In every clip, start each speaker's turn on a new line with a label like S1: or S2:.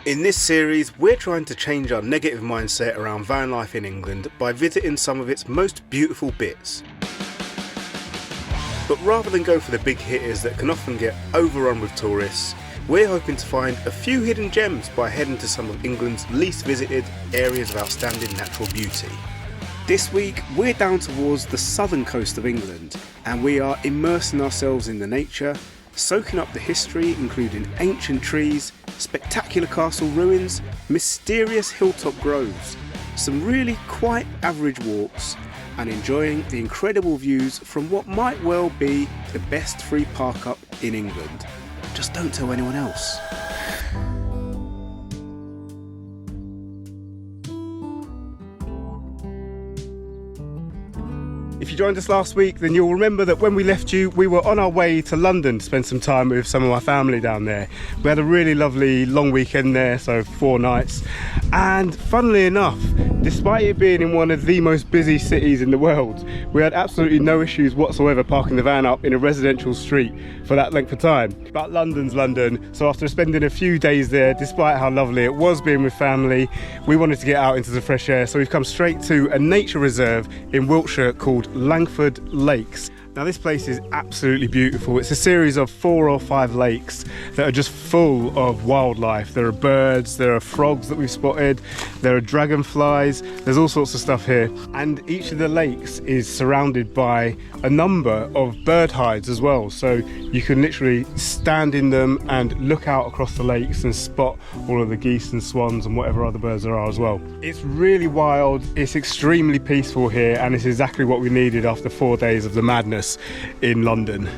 S1: In this series, we're trying to change our negative mindset around van life in England by visiting some of its most beautiful bits. But rather than go for the big hitters that can often get overrun with tourists, we're hoping to find a few hidden gems by heading to some of England's least visited areas of outstanding natural beauty. This week, we're down towards the southern coast of England, and we are immersing ourselves in the nature, soaking up the history including ancient trees, spectacular castle ruins, mysterious hilltop groves, some really quite average walks, and enjoying the incredible views from what might well be the best free park up in England. Just don't tell anyone else. If you joined us last week, then you'll remember that when we left you, we were on our way to London to spend some time with some of my family down there. We had a really lovely long weekend there, so 4 nights. And funnily enough, despite it being in one of the most busy cities in the world, we had absolutely no issues whatsoever parking the van up in a residential street for that length of time. But London's London, so after spending a few days there, despite how lovely it was being with family, we wanted to get out into the fresh air, so we've come straight to a nature reserve in Wiltshire called Langford Lakes. Now this place is absolutely beautiful. It's a series of 4 or 5 lakes that are just full of wildlife. There are birds, there are frogs that we've spotted, there are dragonflies, there's all sorts of stuff here. And each of the lakes is surrounded by a number of bird hides as well. So you can literally stand in them and look out across the lakes and spot all of the geese and swans and whatever other birds there are as well. It's really wild, it's extremely peaceful here, and it's exactly what we needed after 4 days of the madness in London.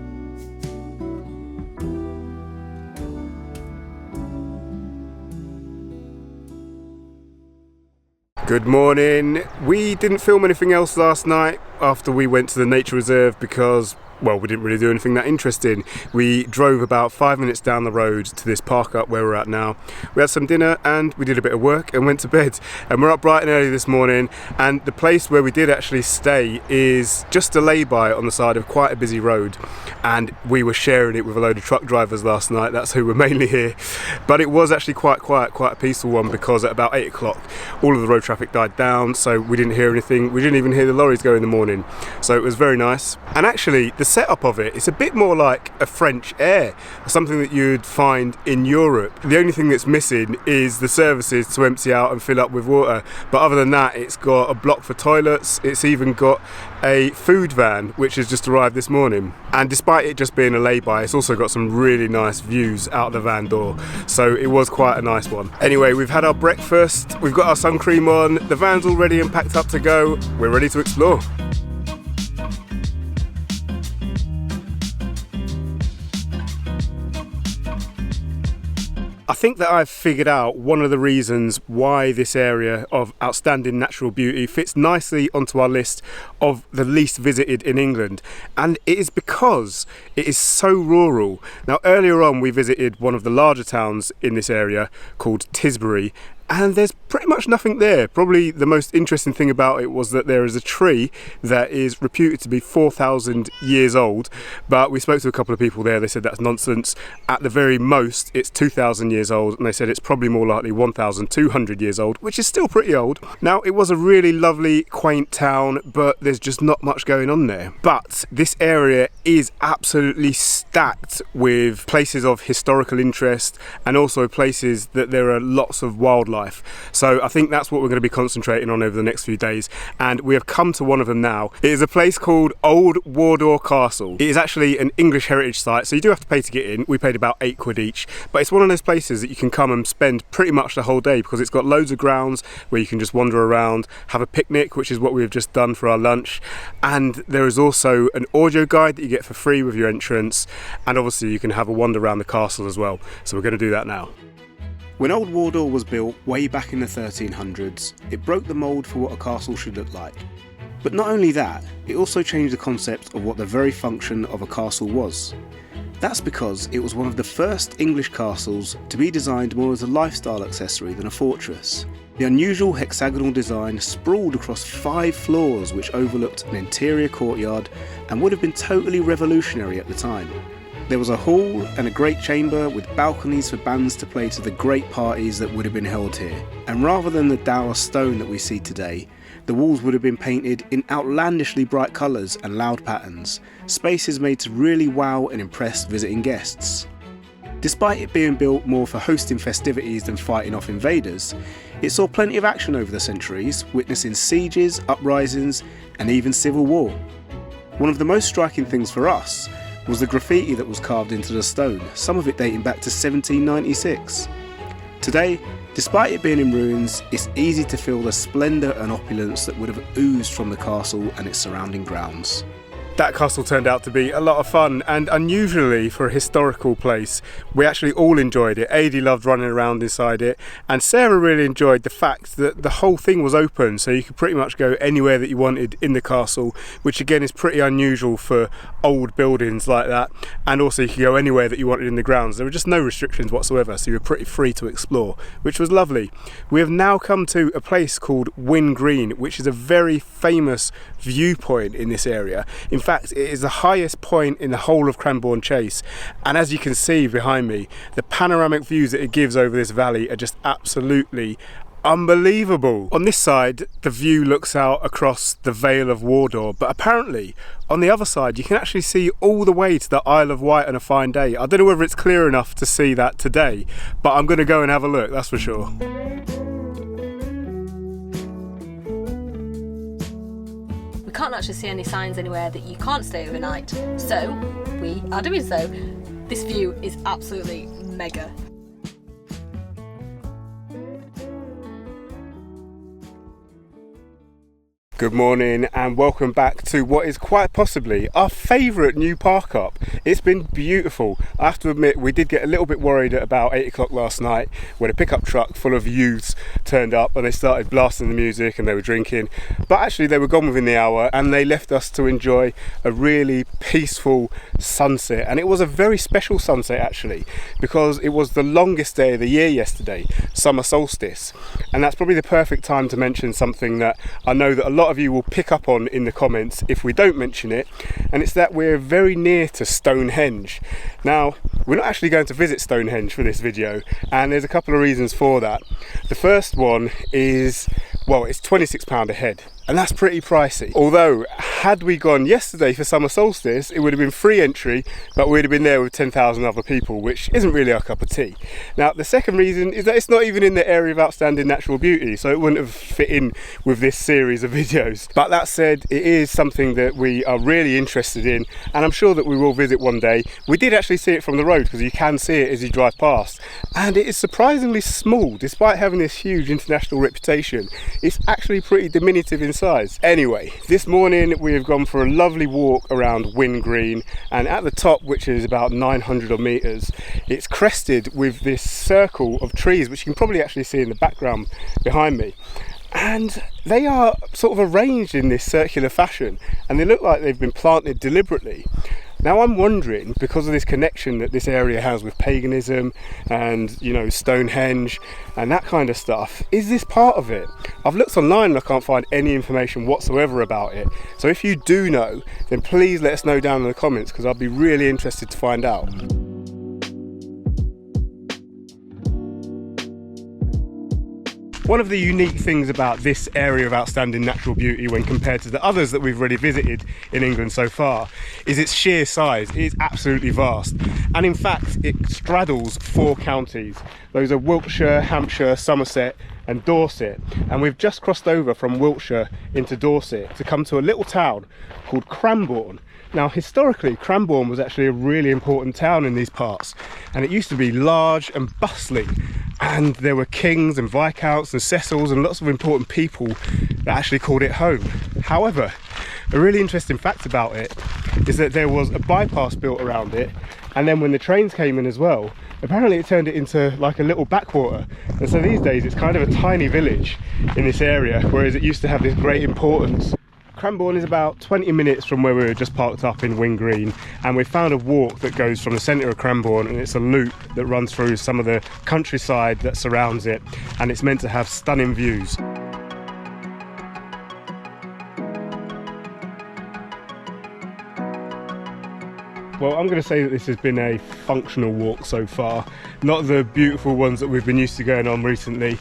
S1: Good morning. We didn't film anything else last night after we went to the nature reserve because, well, we didn't really do anything that interesting. We drove about 5 minutes down the road to this park up where we're at now. We had some dinner and we did a bit of work and went to bed. And we're up bright and early this morning, and the place where we did actually stay is just a lay-by on the side of quite a busy road. And we were sharing it with a load of truck drivers last night. That's who were mainly here. But it was actually quite quiet, quite a peaceful one, because at about 8 o'clock all of the road traffic died down, so we didn't hear anything. We didn't even hear the lorries go in the morning. So it was very nice. And actually the setup of it's a bit more like a French air, something that you'd find in Europe. The only thing that's missing is the services to empty out and fill up with water, but other than that, it's got a block for toilets. It's even got a food van which has just arrived this morning, and despite it just being a lay-by, it's also got some really nice views out the van door, so it was quite a nice one. Anyway, we've had our breakfast, we've got our sun cream on, the van's all ready and packed up to go. We're ready to explore. I think that I've figured out one of the reasons why this area of outstanding natural beauty fits nicely onto our list of the least visited in England, and it is because it is so rural. Now, earlier on we visited one of the larger towns in this area called Tisbury, and there's pretty much nothing there. Probably the most interesting thing about it was that there is a tree that is reputed to be 4,000 years old, but we spoke to a couple of people there. They said that's nonsense. At the very most it's 2,000 years old, and they said it's probably more likely 1,200 years old, which is still pretty old. Now, it was a really lovely, quaint town, but there's just not much going on there. But this area is absolutely stacked with places of historical interest, and also places that there are lots of wildlife. So I think that's what we're going to be concentrating on over the next few days, and we have come to one of them now. It is a place called Old Wardour Castle. It is actually an English heritage site, so you do have to pay to get in. We paid about £8 each, but it's one of those places that you can come and spend pretty much the whole day, because it's got loads of grounds where you can just wander around, have a picnic, which is what we've just done for our lunch, and there is also an audio guide that you get for free with your entrance, and obviously you can have a wander around the castle as well. So we're going to do that now. When Old Wardour was built way back in the 1300s, it broke the mould for what a castle should look like. But not only that, it also changed the concept of what the very function of a castle was. That's because it was one of the first English castles to be designed more as a lifestyle accessory than a fortress. The unusual hexagonal design sprawled across 5 floors which overlooked an interior courtyard and would have been totally revolutionary at the time.
S2: There was a hall and a great chamber with balconies for bands to play to the great parties that would have been held here. And rather than the dour stone that we see today, the walls would have been painted in outlandishly bright colours and loud patterns, spaces made to really wow and impress visiting guests. Despite it being built more for hosting festivities than fighting off invaders, it saw plenty of action over the centuries, witnessing sieges, uprisings and even civil war. One of the most striking things for us was the graffiti that was carved into the stone, some of it dating back to 1796. Today, despite it being in ruins, it's easy to feel the splendour and opulence that would have oozed from the castle and its surrounding grounds.
S1: That castle turned out to be a lot of fun, and unusually for a historical place, we actually all enjoyed it. Adi loved running around inside it, and Sarah really enjoyed the fact that the whole thing was open, so you could pretty much go anywhere that you wanted in the castle, which again is pretty unusual for old buildings like that. And also you could go anywhere that you wanted in the grounds. There were just no restrictions whatsoever, so you were pretty free to explore, which was lovely. We have now come to a place called Wyn Green, which is a very famous viewpoint in this area. In fact, it is the highest point in the whole of Cranborne Chase, and as you can see behind me, the panoramic views that it gives over this valley are just absolutely unbelievable. On this side, the view looks out across the Vale of Wardour, but apparently on the other side you can actually see all the way to the Isle of Wight on a fine day. I don't know whether it's clear enough to see that today, but I'm going to go and have a look, that's for sure.
S3: Can't actually see any signs anywhere that you can't stay overnight, so we are doing so. This view is absolutely mega.
S1: Good morning and welcome back to what is quite possibly our favourite new park up. It's been beautiful. I have to admit, we did get a little bit worried at about 8 o'clock last night when a pickup truck full of youths turned up and they started blasting the music and they were drinking, but actually they were gone within the hour and they left us to enjoy a really peaceful sunset. And it was a very special sunset actually, because it was the longest day of the year yesterday, summer solstice, and that's probably the perfect time to mention something that I know that a lot of you will pick up on in the comments if we don't mention it, and it's that we're very near to Stonehenge. Now, we're not actually going to visit Stonehenge for this video, and there's a couple of reasons for that. The first one is, well, it's £26 a head, and that's pretty pricey. Although, had we gone yesterday for summer solstice, it would have been free entry, but we'd have been there with 10,000 other people, which isn't really our cup of tea. Now, the second reason is that it's not even in the area of outstanding natural beauty, so it wouldn't have fit in with this series of videos. But that said, it is something that we are really interested in, and I'm sure that we will visit one day. We did actually see it from the road, because you can see it as you drive past, and it is surprisingly small, despite having this huge international reputation. It's actually pretty diminutive in size. Anyway, this morning we have gone for a lovely walk around Wyn Green, and at the top, which is about 900 odd metres, it's crested with this circle of trees, which you can probably actually see in the background behind me. And they are sort of arranged in this circular fashion, and they look like they've been planted deliberately. Now I'm wondering, because of this connection that this area has with paganism and, you know, Stonehenge and that kind of stuff, is this part of it? I've looked online and I can't find any information whatsoever about it. So if you do know, then please let us know down in the comments, because I'd be really interested to find out. One of the unique things about this area of outstanding natural beauty when compared to the others that we've already visited in England so far is its sheer size. It is absolutely vast, and in fact it straddles 4 counties. Those are Wiltshire, Hampshire, Somerset and Dorset, and we've just crossed over from Wiltshire into Dorset to come to a little town called Cranborne. Now historically, Cranborne was actually a really important town in these parts, and it used to be large and bustling, and there were kings and viscounts and cecils and lots of important people that actually called it home. However, a really interesting fact about it is that there was a bypass built around it, and then when the trains came in as well, apparently it turned it into like a little backwater, and so these days it's kind of a tiny village in this area, whereas it used to have this great importance. Cranborne is about 20 minutes from where we were just parked up in Wyn Green, and we found a walk that goes from the centre of Cranborne, and it's a loop that runs through some of the countryside that surrounds it, and it's meant to have stunning views. Well, I'm going to say that this has been a functional walk so far, not the beautiful ones that we've been used to going on recently,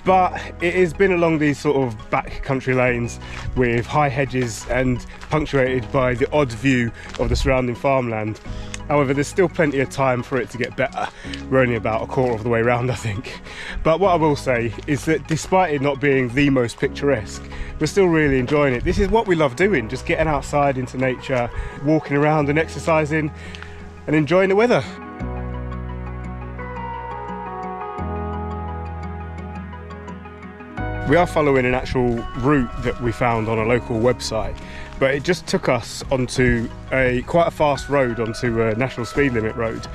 S1: but it has been along these sort of back country lanes with high hedges and punctuated by the odd view of the surrounding farmland. However, there's still plenty of time for it to get better. We're only about a quarter of the way around, I think. But what I will say is that despite it not being the most picturesque, we're still really enjoying it. This is what we love doing, just getting outside into nature, walking around and exercising and enjoying the weather. We are following an actual route that we found on a local website, but it just took us onto quite a fast road, onto a national speed limit road,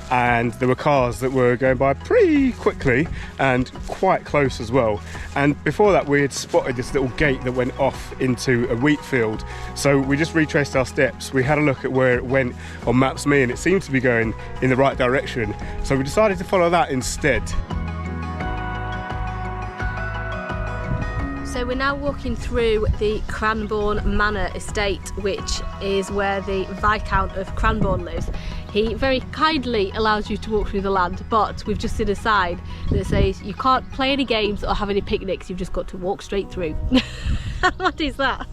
S1: and there were cars that were going by pretty quickly and quite close as well. And before that, we had spotted this little gate that went off into a wheat field, so we just retraced our steps. We had a look at where it went on Maps.me and it seemed to be going in the right direction, so we decided to follow that instead.
S3: So we're now walking through the Cranborne Manor estate, which is where the Viscount of Cranborne lives. He very kindly allows you to walk through the land, but we've just seen a sign that says you can't play any games or have any picnics, you've just got to walk straight through. What is that?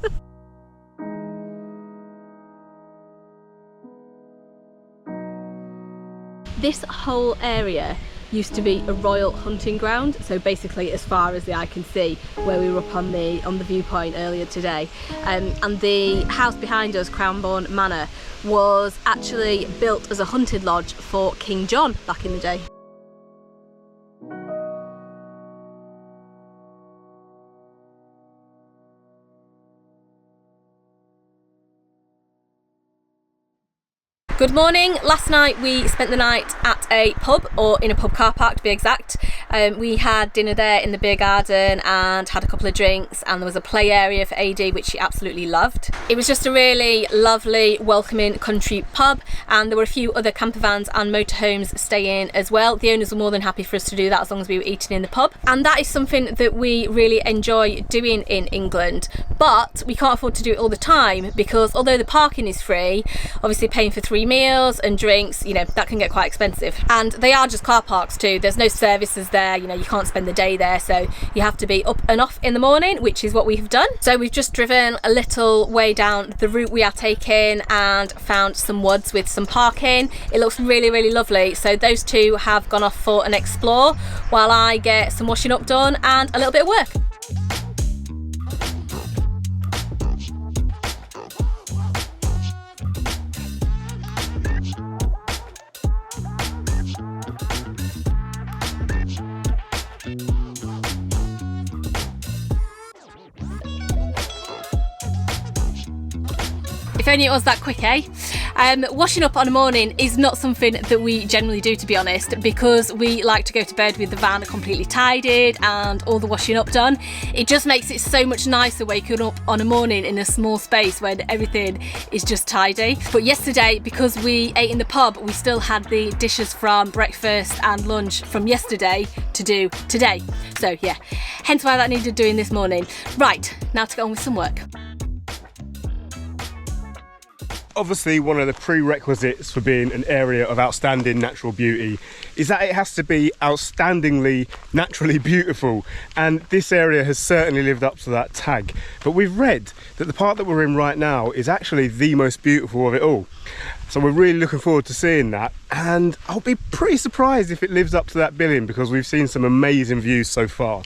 S3: This whole area used to be a royal hunting ground, so basically as far as the eye can see, where we were up on the viewpoint earlier today, and the house behind us, Cranborne Manor, was actually built as a hunting lodge for King John back in the day. Good morning. Last night we spent the night at a pub, or in a pub car park to be exact. We had dinner there in the beer garden and had a couple of drinks, and there was a play area for AD which she absolutely loved. It was just a really lovely, welcoming country pub, and there were a few other camper vans and motorhomes staying as well. The owners were more than happy for us to do that as long as we were eating in the pub, and that is something that we really enjoy doing in England, but we can't afford to do it all the time because although the parking is free, obviously paying for 3 meals and drinks, you know, that can get quite expensive, and they are just car parks too. There's no services there, you know, you can't spend the day there, so you have to be up and off in the morning, which is what we've done. So we've just driven a little way down the route we are taking and found some woods with some parking. It looks really, really lovely, so those two have gone off for an explore while I get some washing up done and a little bit of work. If only it was that quick, eh? Washing up on a morning is not something that we generally do, to be honest, because we like to go to bed with the van completely tidied and all the washing up done. It just makes it so much nicer waking up on a morning in a small space when everything is just tidy. But yesterday, because we ate in the pub, we still had the dishes from breakfast and lunch from yesterday to do today. So yeah, hence why that needed doing this morning. Right, now to get on with some work.
S1: Obviously, one of the prerequisites for being an area of outstanding natural beauty is that it has to be outstandingly naturally beautiful, and this area has certainly lived up to that tag. But we've read that the part that we're in right now is actually the most beautiful of it all. So we're really looking forward to seeing that, and I'll be pretty surprised if it lives up to that billing because we've seen some amazing views so far.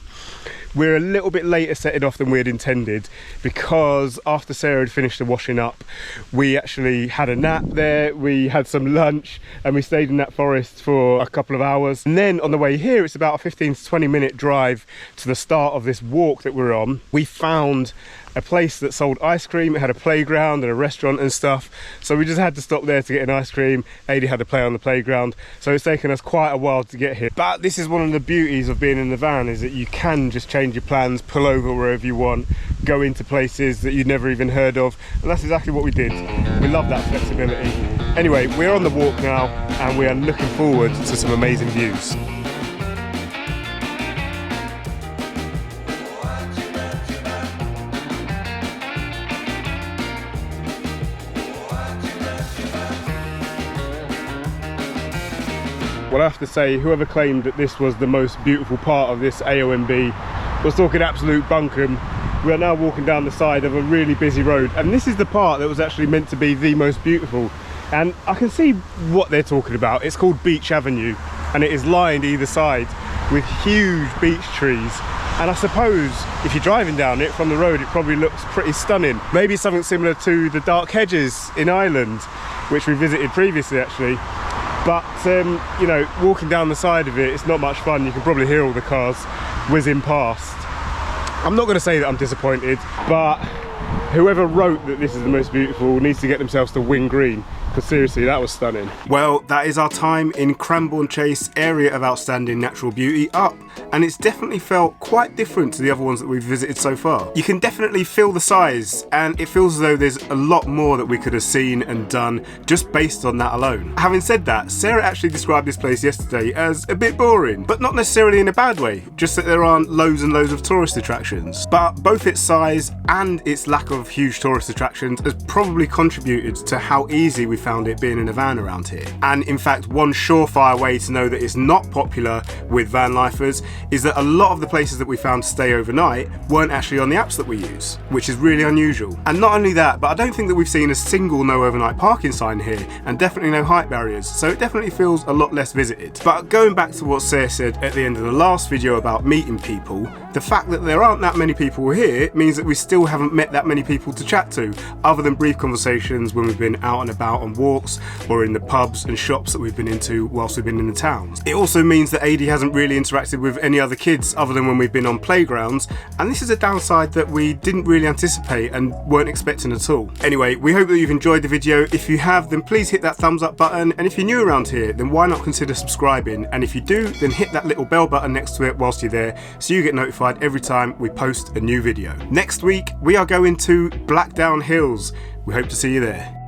S1: We're a little bit later setting off than we had intended because after Sarah had finished the washing up, we actually had a nap there, we had some lunch, and we stayed in that forest for a couple of hours. And then on the way here, it's about a 15 to 20 minute drive to the start of this walk that we're on. We found a place that sold ice cream. It had a playground and a restaurant and stuff, so we just had to stop there to get an ice cream. Adi had to play on the playground, so it's taken us quite a while to get here. But this is one of the beauties of being in the van, is that you can just change your plans, pull over wherever you want, go into places that you'd never even heard of, and that's exactly what we did. We love that flexibility. Anyway, we're on the walk now and we are looking forward to some amazing views. Well, I have to say, whoever claimed that this was the most beautiful part of this AONB was talking absolute bunkum. We are now walking down the side of a really busy road, and this is the part that was actually meant to be the most beautiful. And I can see what they're talking about. It's called Beach Avenue, and it is lined either side with huge beech trees. And I suppose if you're driving down it from the road, it probably looks pretty stunning. Maybe something similar to the dark hedges in Ireland, which we visited previously actually. But you know, walking down the side of it, it's not much fun. You can probably hear all the cars whizzing past. I'm not going to say that I'm disappointed, but whoever wrote that this is the most beautiful needs to get themselves to Wing Green, because seriously, that was stunning. Well, that is our time in Cranborne Chase, area of outstanding natural beauty, up, and it's definitely felt quite different to the other ones that we've visited so far. You can definitely feel the size, and it feels as though there's a lot more that we could have seen and done just based on that alone. Having said that, Sarah actually described this place yesterday as a bit boring, but not necessarily in a bad way, just that there aren't loads and loads of tourist attractions. But both its size and its lack of huge tourist attractions has probably contributed to how easy we found it being in a van around here. And in fact, one surefire way to know that it's not popular with van lifers is that a lot of the places that we found to stay overnight weren't actually on the apps that we use, which is really unusual. And not only that, but I don't think that we've seen a single no overnight parking sign here, and definitely no height barriers, so it definitely feels a lot less visited. But going back to what Sarah said at the end of the last video about meeting people, the fact that there aren't that many people here means that we still haven't met that many people to chat to, other than brief conversations when we've been out and about on walks or in the pubs and shops that we've been into whilst we've been in the towns. It also means that AD hasn't really interacted with any other kids other than when we've been on playgrounds, and this is a downside that we didn't really anticipate and weren't expecting at all. Anyway, we hope that you've enjoyed the video. If you have, then please hit that thumbs up button, and if you're new around here, then why not consider subscribing, and if you do, then hit that little bell button next to it whilst you're there so you get notified every time we post a new video. Next week we are going to Blackdown Hills. We hope to see you there.